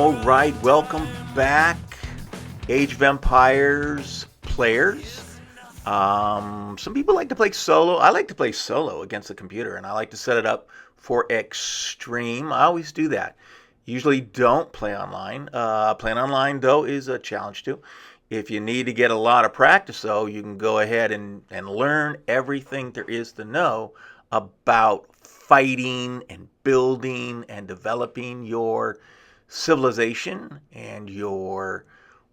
All right, welcome back, Age of Empires players. Some people like to play solo. I like to play solo against the computer, and I like to set it up for extreme. I always do that. Usually don't play online. Playing online, though, is a challenge too. If you need to get a lot of practice, though, you can go ahead and learn everything there is to know about fighting and building and developing your civilization and your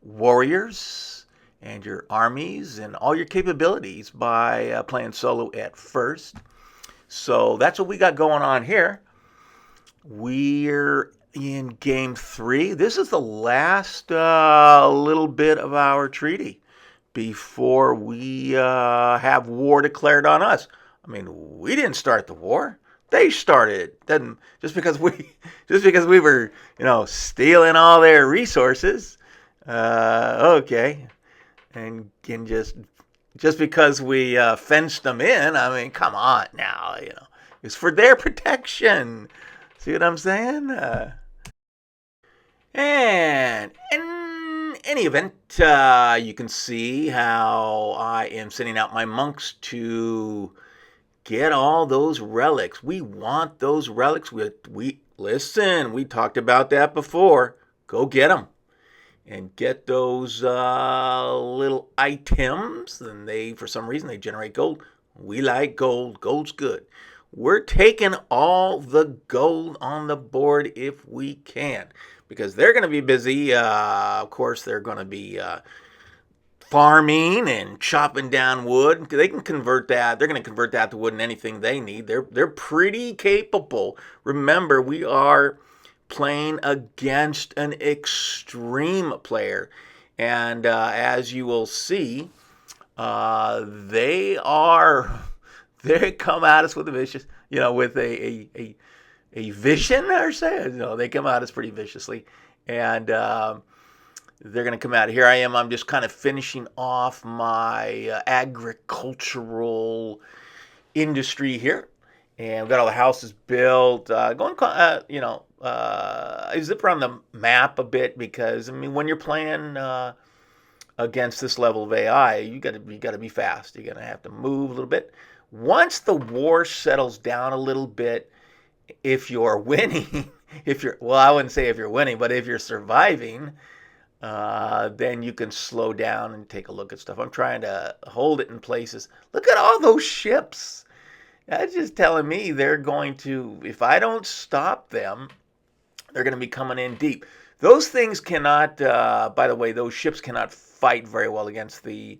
warriors and your armies and all your capabilities by playing solo at first. So that's what we got going on here. We're in game 3. This is the last little bit of our treaty before we have war declared on us. I mean, we didn't start the war. They started. Then just because we were, stealing all their resources. Okay, and just because we fenced them in. I mean, come on now. It's for their protection. See what I'm saying? And in any event, you can see how I am sending out my monks to get all those relics. We want those relics. We listen. We talked about that before. Go get them and get those little items. And for some reason, they generate gold. We like gold. Gold's good. We're taking all the gold on the board if we can, because they're going to be busy. Of course, they're going to be farming and chopping down wood. They can convert that. They're going to convert that to wood and anything they need. They're pretty capable. Remember, we are playing against an extreme player, and as you will see, they come at us with a vicious, with a vision, or say, they come at us pretty viciously, and they're going to come out. Here I am. I'm just kind of finishing off my agricultural industry here. And we've got all the houses built. I zip around the map a bit because, when you're playing against this level of AI, you got to be fast. You're going to have to move a little bit. Once the war settles down a little bit, if you're winning, I wouldn't say if you're winning, but if you're surviving, then you can slow down and take a look at stuff. I'm trying to hold it in places. Look at all those ships. That's just telling me they're going to, if I don't stop them, they're going to be coming in deep. Those things cannot, by the way, those ships cannot fight very well against the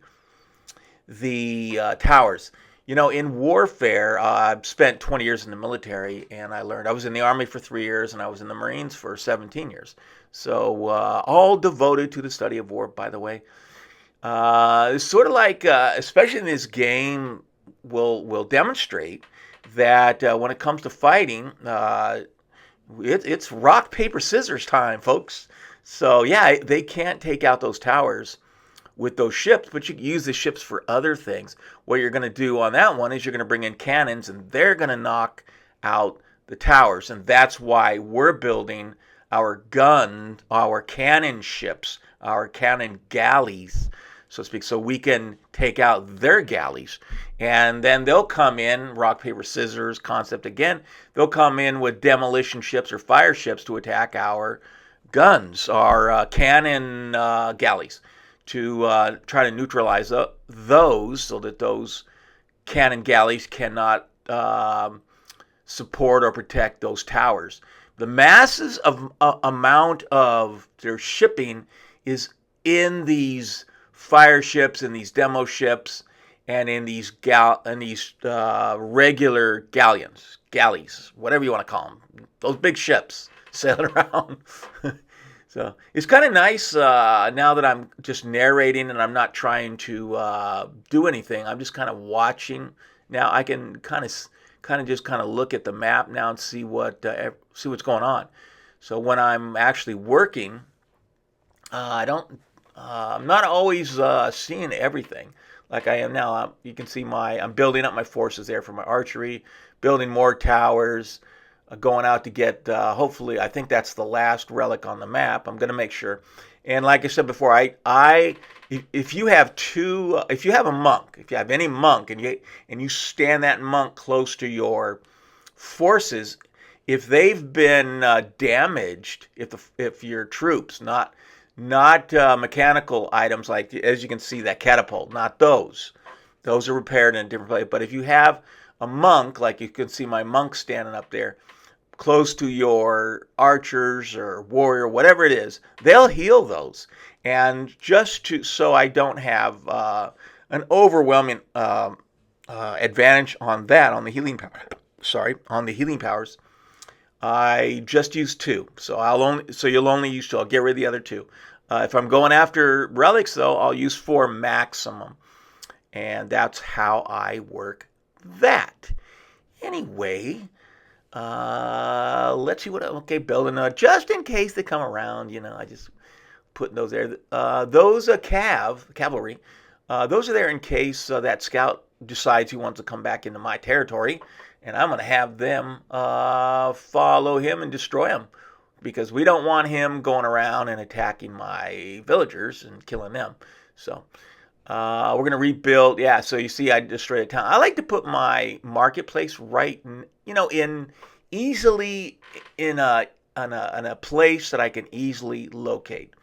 towers. In warfare, I've spent 20 years in the military, and I was in the Army for 3 years, and I was in the Marines for 17 years. So all devoted to the study of war, by the way. It's sort of like, especially in this game, will demonstrate that when it comes to fighting, it's rock, paper, scissors time, folks. So yeah, they can't take out those towers with those ships, but you can use the ships for other things. What you're going to do on that one is you're going to bring in cannons, and they're going to knock out the towers. And that's why we're building our cannon ships, our cannon galleys, so to speak, so we can take out their galleys. And then they'll come in, rock, paper, scissors concept again, they'll come in with demolition ships or fire ships to attack our guns, our cannon galleys, to try to neutralize those, so that those cannon galleys cannot support or protect those towers. The masses of amount of their shipping is in these fire ships, in these demo ships, and in these regular galleys, whatever you want to call them, those big ships sailing around. So it's kind of nice now that I'm just narrating and I'm not trying to do anything. I'm just kind of watching. Now I can kind of look at the map now and see what's going on. So when I'm actually working, I'm not always seeing everything like I am now. You can see I'm building up my forces there for my archery, building more towers, going out to get. Hopefully, I think that's the last relic on the map. I'm going to make sure. And like I said before, if you have if you have a monk, if you have any monk, and you stand that monk close to your forces, if they've been damaged, if your troops, not mechanical items like, as you can see, that catapult, not those. Those are repaired in a different place. But if you have a monk, like you can see my monk standing up there, close to your archers or warrior, whatever it is, they'll heal those. And so I don't have an overwhelming advantage on that, on the healing power. Sorry, on the healing powers, I just use 2. So you'll only use 2. I'll get rid of the other 2. If I'm going after relics, though, I'll use 4 maximum. And that's how I work that. Anyway, let's see okay, building just in case they come around, I just putting those there. Those cavalry, those are there in case that scout decides he wants to come back into my territory, and I'm going to have them follow him and destroy him, because we don't want him going around and attacking my villagers and killing them. So we're going to rebuild. Yeah, so you see I destroyed a town. I like to put my marketplace right easily in a place that I can easily locate.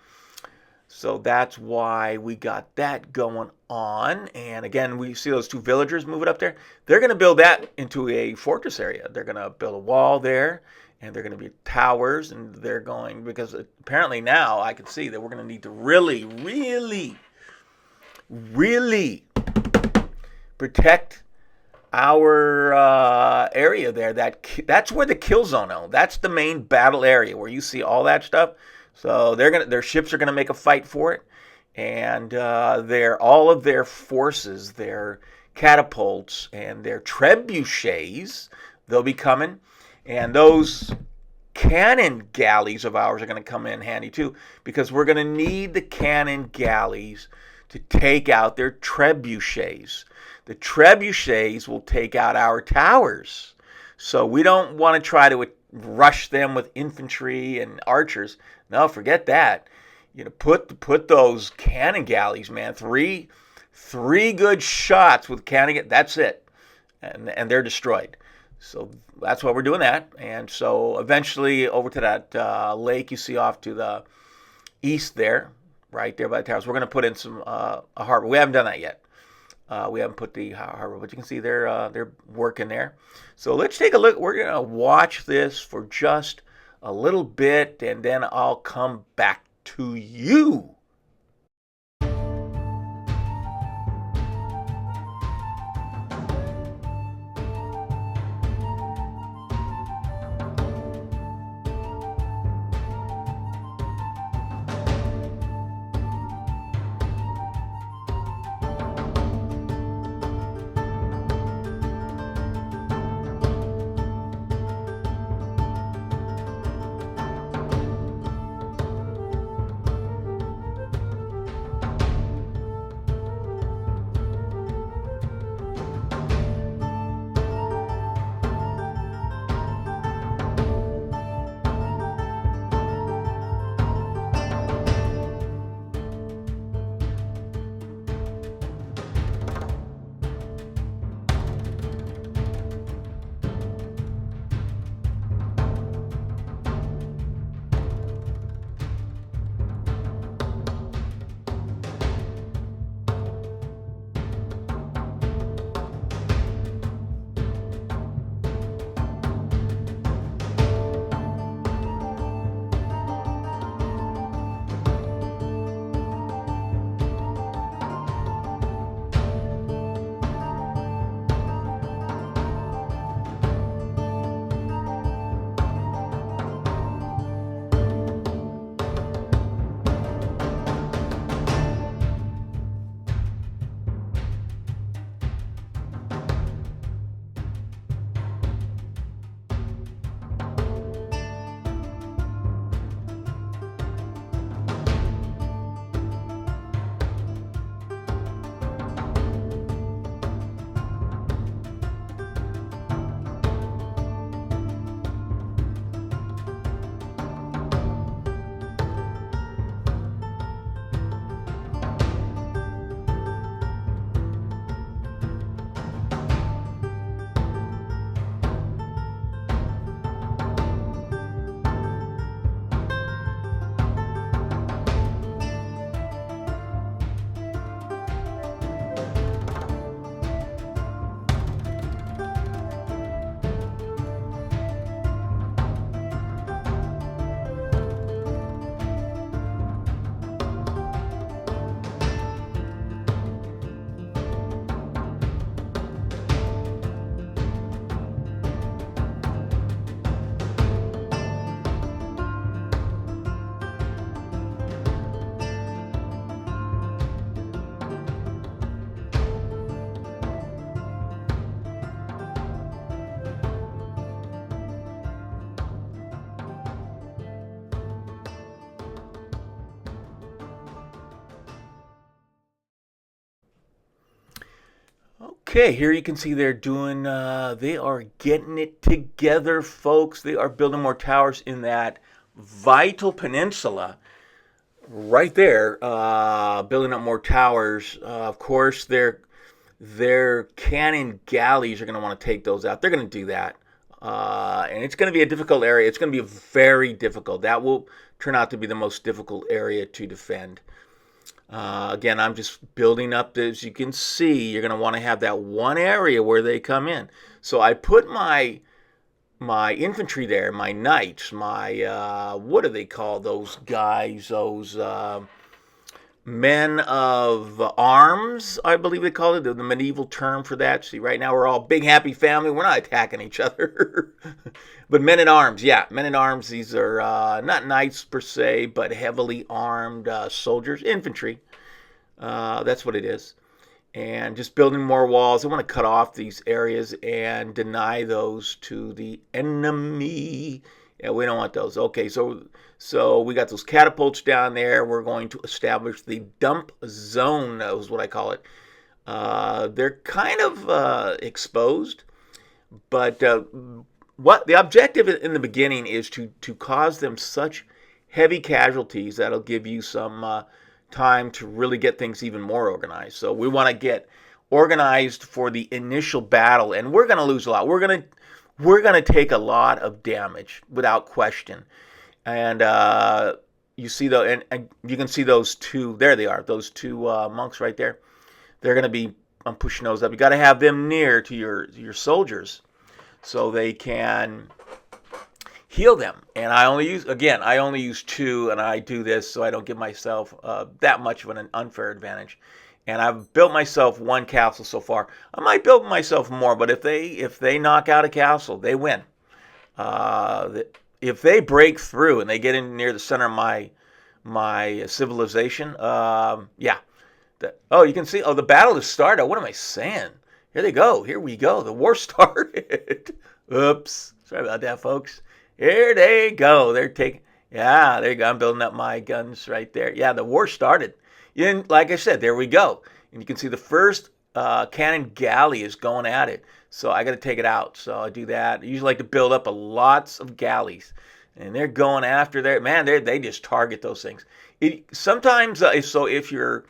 So that's why we got that going on. And again, we see those 2 villagers moving up there. They're going to build that into a fortress area. They're going to build a wall there, and they're going to be towers, and they're going, because apparently now I can see that we're going to need to really, really, really protect our area there. That's where the kill zone is. That's the main battle area where you see all that stuff. So their ships are gonna make a fight for it, and all of their forces, their catapults and their trebuchets, they'll be coming, and those cannon galleys of ours are gonna come in handy too, because we're gonna need the cannon galleys to take out their trebuchets. The trebuchets will take out our towers. So we don't want to try to rush them with infantry and archers. No, forget that. Put those cannon galleys, man. Three good shots with cannon. That's it, and they're destroyed. So that's why we're doing that. And so eventually over to that lake you see off to the east there, right there by the towers, we're going to put in some a harbor. We haven't done that yet. We haven't put the harbor, but you can see they're working there. So let's take a look. We're going to watch this for just a little bit, and then I'll come back to you. Okay, here you can see they're doing, they are getting it together, folks. They are building more towers in that vital peninsula right there, building up more towers. Of course, their cannon galleys are going to want to take those out. They're going to do that. And it's going to be a difficult area. It's going to be very difficult. That will turn out to be the most difficult area to defend. Again, I'm just building up. As you can see, you're going to want to have that one area where they come in. So I put my infantry there, my knights, my what do they call those guys? Those men of arms, I believe they call it, the medieval term for that. See, right now we're all big happy family. We're not attacking each other. But men at arms, yeah, men at arms. These are not knights per se, but heavily armed soldiers, infantry. That's what it is. And just building more walls. I want to cut off these areas and deny those to the enemy. Yeah, we don't want those. Okay, so we got those catapults down there. We're going to establish the dump zone. That was what I call it. They're kind of exposed, but what the objective in the beginning is to cause them such heavy casualties that'll give you some time to really get things even more organized. So we want to get organized for the initial battle, and we're going to lose a lot. We're going to take a lot of damage without question. And you see and you can see those two. There they are. Those two monks right there. They're going to be. I'm pushing those up. You got to have them near to your soldiers, so they can heal them. And I only use two, and I do this so I don't give myself that much of an unfair advantage. And I've built myself one castle so far. I might build myself more, but if they knock out a castle, they win. If they break through and they get in near the center of my civilization, yeah. You can see. Oh, the battle has started. What am I saying? Here they go. Here we go. The war started. Oops. Sorry about that, folks. Here they go. They're taking. Yeah, there you go. I'm building up my guns right there. Yeah, the war started. And like I said, there we go. And you can see the first cannon galley is going at it. So I got to take it out. So I do that. I usually like to build up lots of galleys. And they're going after their. Man, they just target those things. Sometimes, if you're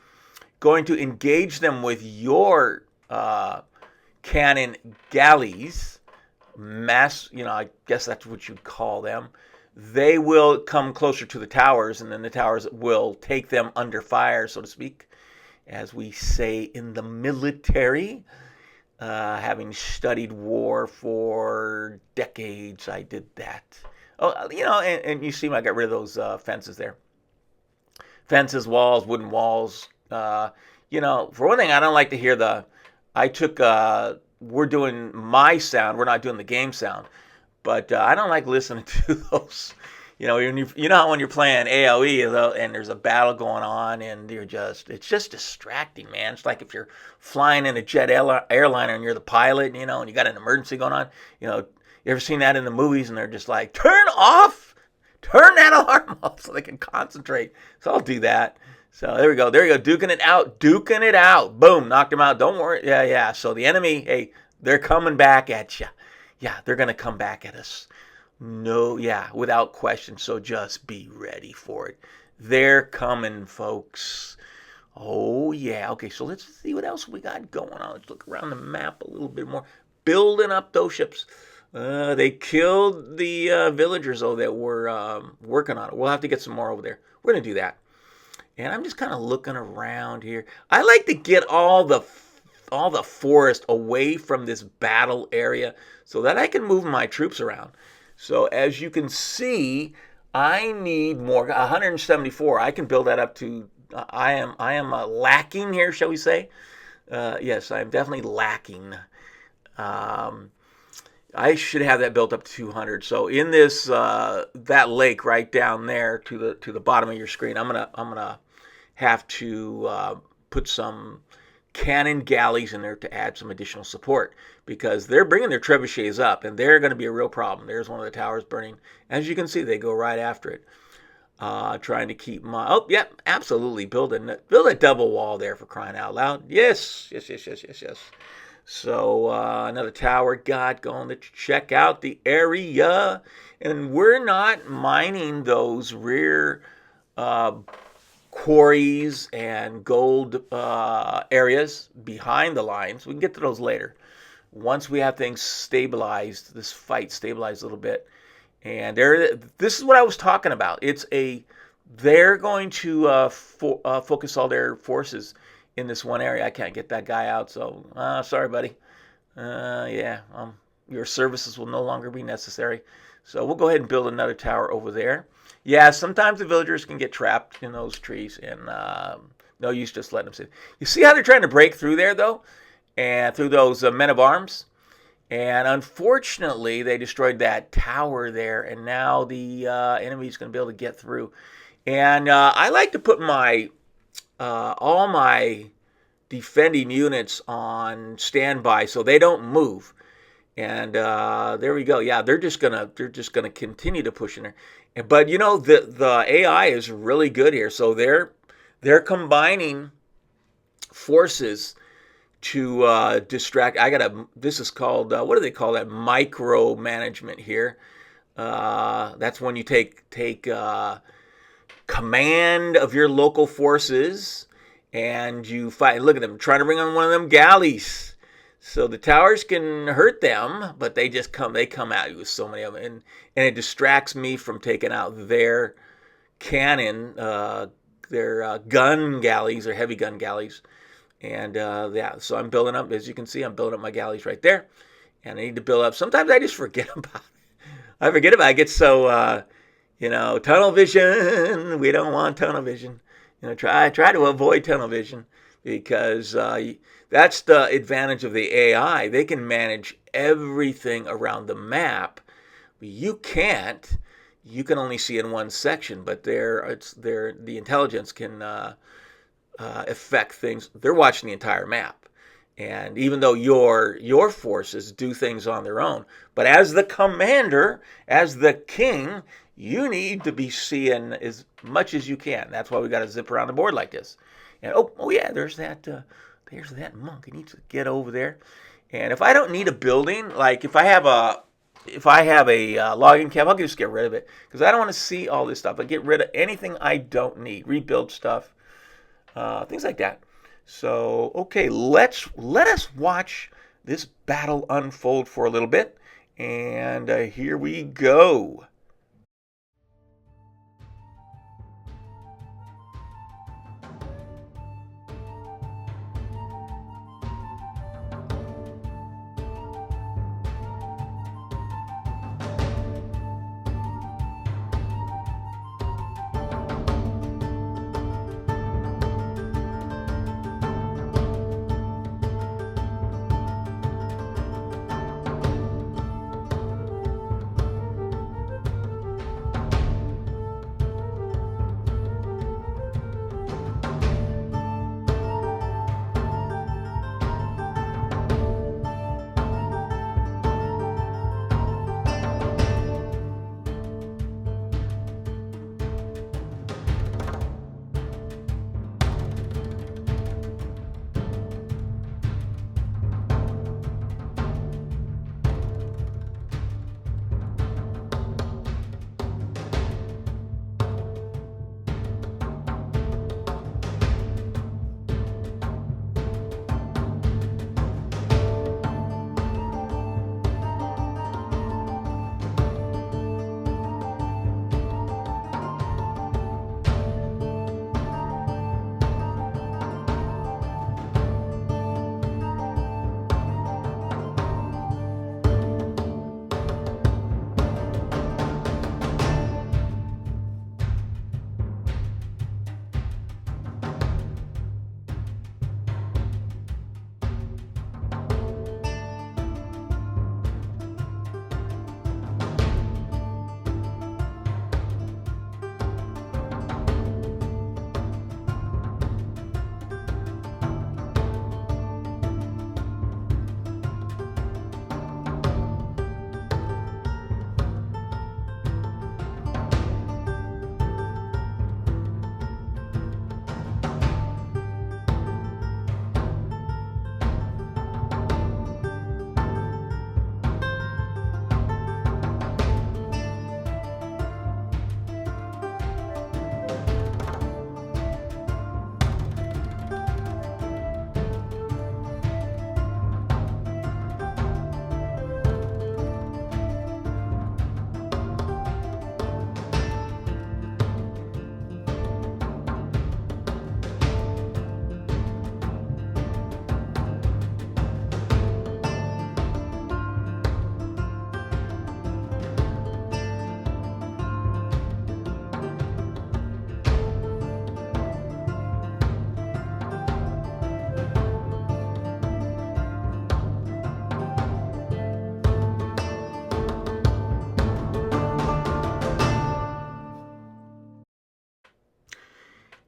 going to engage them with your cannon galleys, I guess that's what you'd call them, they will come closer to the towers, and then the towers will take them under fire, so to speak, as we say in the military. Having studied war for decades, I did that. Oh, and you see I got rid of those fences there. Fences, walls, wooden walls. For one thing, I don't like to hear we're doing my sound. We're not doing the game sound. But I don't like listening to those. When you're playing AOE and there's a battle going on and it's just distracting, man. It's like if you're flying in a jet airliner and you're the pilot, and you got an emergency going on. You ever seen that in the movies and they're just like, turn that alarm off so they can concentrate. So I'll do that. So there we go. Duking it out. Boom, knocked him out. Don't worry. Yeah. So the enemy, hey, they're coming back at you. Yeah, they're going to come back at us. No, yeah, without question. So just be ready for it. They're coming, folks. Oh, yeah. Okay, so let's see what else we got going on. Let's look around the map a little bit more. Building up those ships. They killed the villagers, though, that were working on it. We'll have to get some more over there. We're going to do that. And I'm just kind of looking around here. I like to get all the forest away from this battle area so that I can move my troops around. So as you can see, I need more. 174. I can build that up to. I am lacking here, shall we say? Yes, I am definitely lacking. I should have that built up to 200. So in this that lake right down there to the bottom of your screen, I'm gonna have to put some cannon galleys in there to add some additional support, because they're bringing their trebuchets up and they're going to be a real problem. There's one of the towers burning. As you can see, they go right after it. Trying to keep absolutely. Build a double wall there, for crying out loud. Yes. So another tower got going to check out the area, and we're not mining those rear uh, quarries and gold areas behind the lines. We can get to those later. Once we have things stabilized, this fight stabilized a little bit, and this is what I was talking about. They're going to focus all their forces in this one area. I can't get that guy out, so sorry, buddy. Yeah, your services will no longer be necessary. So we'll go ahead and build another tower over there. Yeah, sometimes the villagers can get trapped in those trees, and no use just letting them sit. You see how they're trying to break through there, though, and through those men of arms. And unfortunately, they destroyed that tower there, and now the enemy's going to be able to get through. And I like to put my all my defending units on standby so they don't move. And there we go. Yeah, they're just gonna continue to push in there. But you know the AI is really good here. So they're combining forces to distract. This is called what do they call that? Micromanagement here. That's when you take command of your local forces and you fight. Look at them trying to bring on one of them galleys. So the towers can hurt them, but they come at you with so many of them, and it distracts me from taking out their cannon, their gun galleys or heavy gun galleys. And yeah, so I'm building up, as you can see, I'm building up my galleys right there. And I need to build up. Sometimes I just forget about it. I forget about it. I get so, tunnel vision. We don't want tunnel vision. Try to avoid tunnel vision because that's the advantage of the AI. They can manage everything around the map. You can't. You can only see in one section, but the intelligence can affect things. They're watching the entire map. And even though your forces do things on their own, but as the commander, as the king, you need to be seeing as much as you can. That's why we got to zip around the board like this. And oh yeah, there's that monk. He needs to get over there. And if I don't need a building, like if I have a logging camp, I'll just get rid of it because I don't want to see all this stuff. I get rid of anything I don't need, rebuild stuff, things like that. So okay, let us watch this battle unfold for a little bit, and here we go.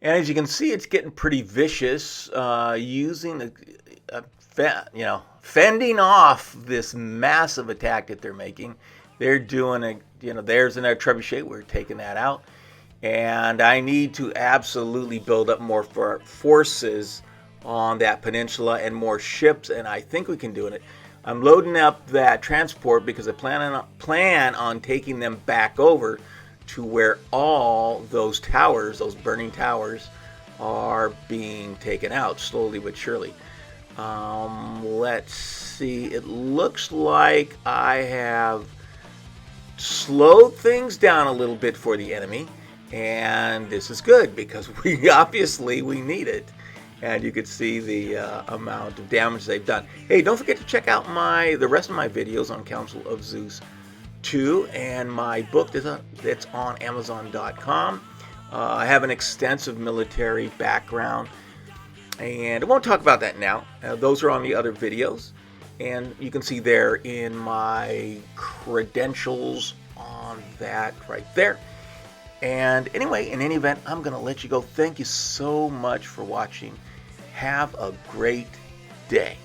And as you can see, it's getting pretty vicious, using fending off this massive attack that they're making. They're doing there's another trebuchet. We're taking that out. And I need to absolutely build up more forces on that peninsula and more ships, and I think we can do it. I'm loading up that transport because I plan on taking them back over to where all those towers, those burning towers, are being taken out slowly but surely. Let's see. It looks like I have slowed things down a little bit for the enemy, and this is good because we need it. And you can see the amount of damage they've done. Hey, don't forget to check out the rest of my videos on Council of Zeus 2 and my book that's on Amazon.com. I have an extensive military background, and I won't talk about that now. Those are on the other videos, and you can see there in my credentials on that right there. And anyway, in any event, I'm going to let you go. Thank you so much for watching. Have a great day.